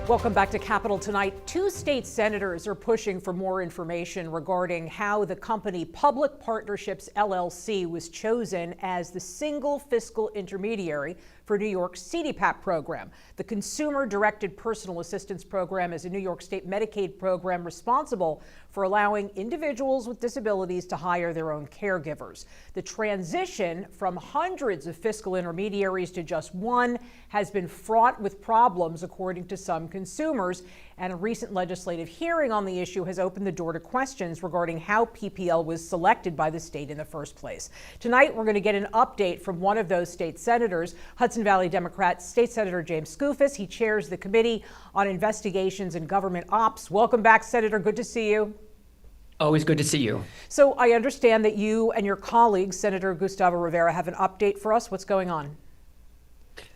Welcome back to Capitol Tonight. Two state senators are pushing for more information regarding how the company Public Partnerships LLC was chosen as the single fiscal intermediary for New York's CDPAP program. The Consumer Directed Personal Assistance Program is a New York State Medicaid program responsible for allowing individuals with disabilities to hire their own caregivers. The transition from hundreds of fiscal intermediaries to just one has been fraught with problems, according to some consumers, and a recent legislative hearing on the issue has opened the door to questions regarding how PPL was selected by the state in the first place. Tonight, we're going to get an update from one of those state senators, Hudson Valley Democrat State Senator James Skoufis. He chairs the Committee on Investigations and Government Ops. Welcome back, Senator. Good to see you. Always good to see you. So I understand that you and your colleague, Senator Gustavo Rivera, have an update for us. What's going on?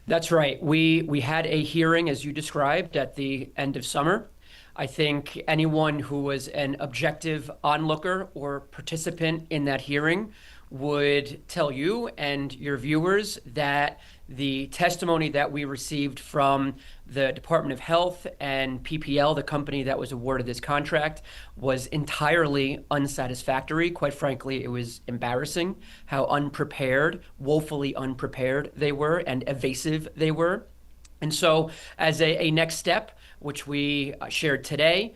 That's right. We had a hearing, as you described, at the end of summer. I think anyone who was an objective onlooker or participant in that hearing would tell you and your viewers that the testimony that we received from the Department of Health and PPL, the company that was awarded this contract, was entirely unsatisfactory. Quite frankly, it was embarrassing how unprepared, woefully unprepared they were and evasive they were. And so as a next step, which we shared today,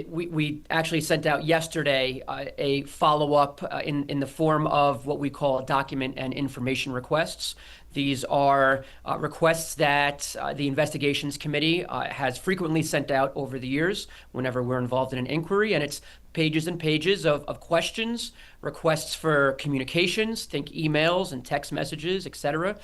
we actually sent out yesterday a follow-up in the form of what we call document and information requests. These are requests that the Investigations Committee has frequently sent out over the years whenever we're involved in an inquiry, and it's pages and pages of questions, requests for communications, think emails and text messages, etc.,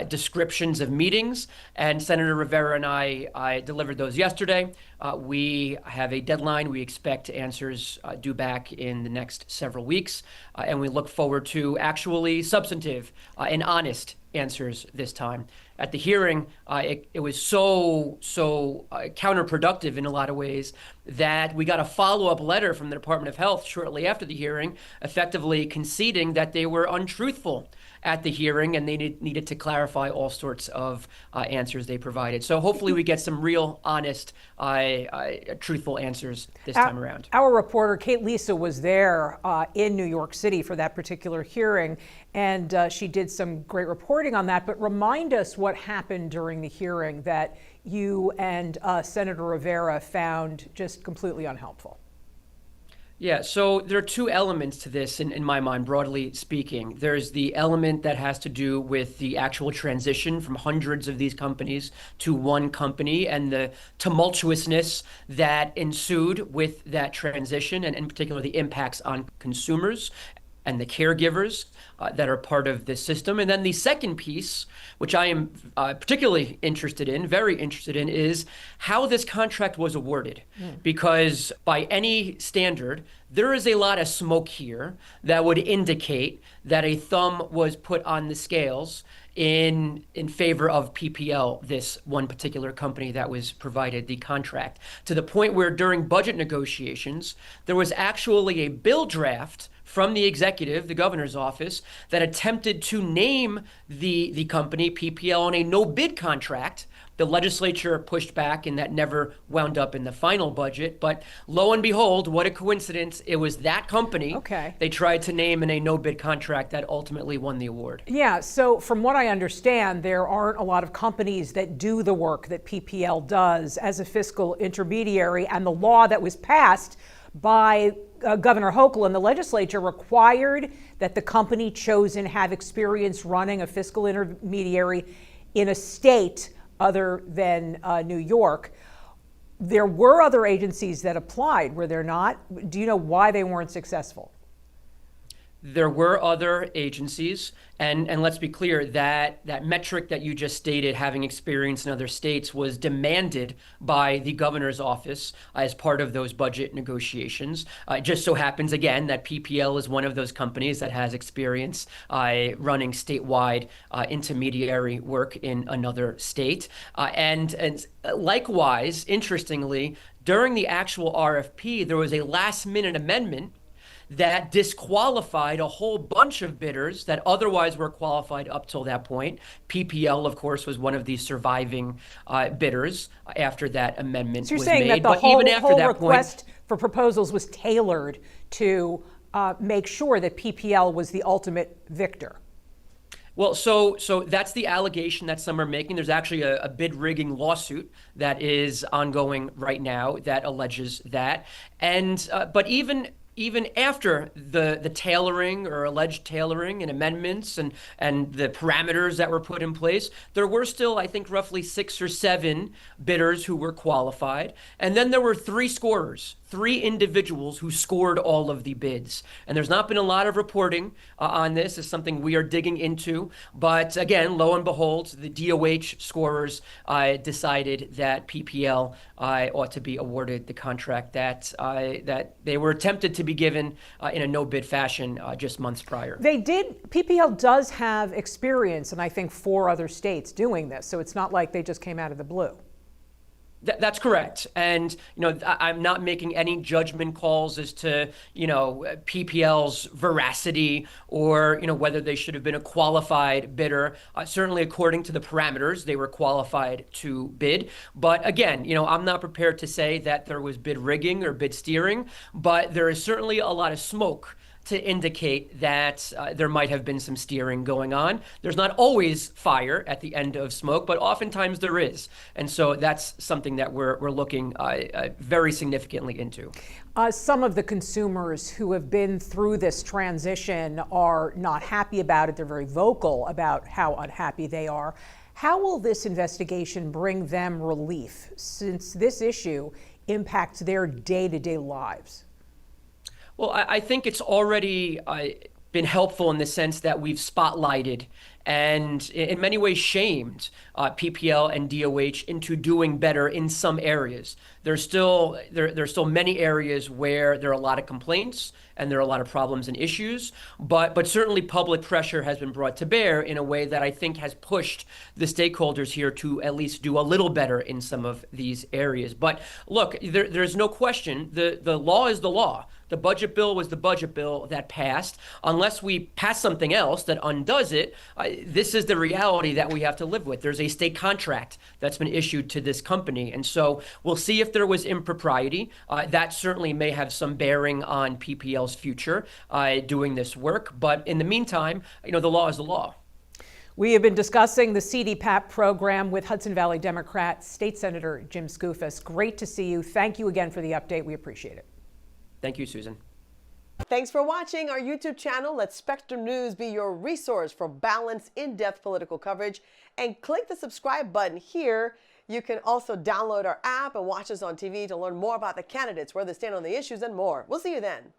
descriptions of meetings. And Senator Rivera and I delivered those yesterday. We have a deadline. We expect answers due back in the next several weeks, and we look forward to actually substantive and honest answers this time. At the hearing, it was so counterproductive in a lot of ways that we got a follow-up letter from the Department of Health shortly after the hearing, effectively conceding that they were untruthful at the hearing and they needed to clarify all sorts of answers they provided. So hopefully we get some real, honest, truthful answers this time around. Our reporter, Kate Lisa, was there in New York City for that particular hearing, and she did some great reporting on that. But remind us what happened during the hearing that you and Senator Rivera found just completely unhelpful. Yeah, so there are two elements to this in my mind, broadly speaking. There's the element that has to do with the actual transition from hundreds of these companies to one company and the tumultuousness that ensued with that transition, and in particular the impacts on consumers and the caregivers that are part of this system. And then the second piece, which I am particularly interested in, very interested in, is how this contract was awarded. Because by any standard, there is a lot of smoke here that would indicate that a thumb was put on the scales in favor of PPL, this one particular company that was provided the contract, to the point where during budget negotiations, there was actually a bill draft from the executive, the governor's office, that attempted to name the company, PPL, on a no-bid contract. The legislature pushed back, and that never wound up in the final budget. But lo and behold, what a coincidence. It was that company they tried to name in a no-bid contract that ultimately won the award. Yeah, so from what I understand, there aren't a lot of companies that do the work that PPL does as a fiscal intermediary, and the law that was passed by Governor Hochul and the legislature required that the company chosen have experience running a fiscal intermediary in a state other than New York. There were other agencies that applied, were there not? Do you know why they weren't successful? There were other agencies, and let's be clear, that metric that you just stated, having experience in other states, was demanded by the governor's office as part of those budget negotiations. It just so happens, again, that PPL is one of those companies that has experience running statewide intermediary work in another state. And likewise, interestingly, during the actual RFP, there was a last-minute amendment that disqualified a whole bunch of bidders that otherwise were qualified up till that point. PPL, of course, was one of the surviving bidders after that amendment So you're was saying made. that the But even whole, after whole that request point, for proposals was tailored to make sure that PPL was the ultimate victor? well, so that's the allegation that some are making. There's actually a bid rigging lawsuit that is ongoing right now that alleges that. And but even after the tailoring or alleged tailoring and amendments and the parameters that were put in place, there were still, I think, roughly 6 or 7 bidders who were qualified. And then there were 3 scorers, 3 individuals who scored all of the bids. And there's not been a lot of reporting on this. It's something we are digging into. But again, lo and behold, the DOH scorers decided that PPL ought to be awarded the contract that they were attempted to be given in a no-bid fashion just months prior. They did. PPL does have experience in, I think, 4 other states doing this. So it's not like they just came out of the blue. That's correct. And, I'm not making any judgment calls as to, PPL's veracity or, whether they should have been a qualified bidder. Certainly, according to the parameters, they were qualified to bid. But again, I'm not prepared to say that there was bid rigging or bid steering, but there is certainly a lot of smoke to indicate that there might have been some steering going on. There's not always fire at the end of smoke, but oftentimes there is. And so that's something that we're looking very significantly into. Some of the consumers who have been through this transition are not happy about it. They're very vocal about how unhappy they are. How will this investigation bring them relief, since this issue impacts their day-to-day lives? Well, I think it's already been helpful in the sense that we've spotlighted and in many ways shamed PPL and DOH into doing better in some areas. There's still many areas where there are a lot of complaints and there are a lot of problems and issues, but certainly public pressure has been brought to bear in a way that I think has pushed the stakeholders here to at least do a little better in some of these areas. But look, there's no question, the law is the law. The budget bill was the budget bill that passed. Unless we pass something else that undoes it, this is the reality that we have to live with. There's a state contract that's been issued to this company. And so we'll see if there was impropriety. That certainly may have some bearing on PPL's future doing this work. But in the meantime, the law is the law. We have been discussing the CDPAP program with Hudson Valley Democrat State Senator Jim Skoufis. Great to see you. Thank you again for the update. We appreciate it. Thank you, Susan. Thanks for watching our YouTube channel. Let Spectrum News be your resource for balanced, in-depth political coverage. And click the subscribe button here. You can also download our app and watch us on TV to learn more about the candidates, where they stand on the issues, and more. We'll see you then.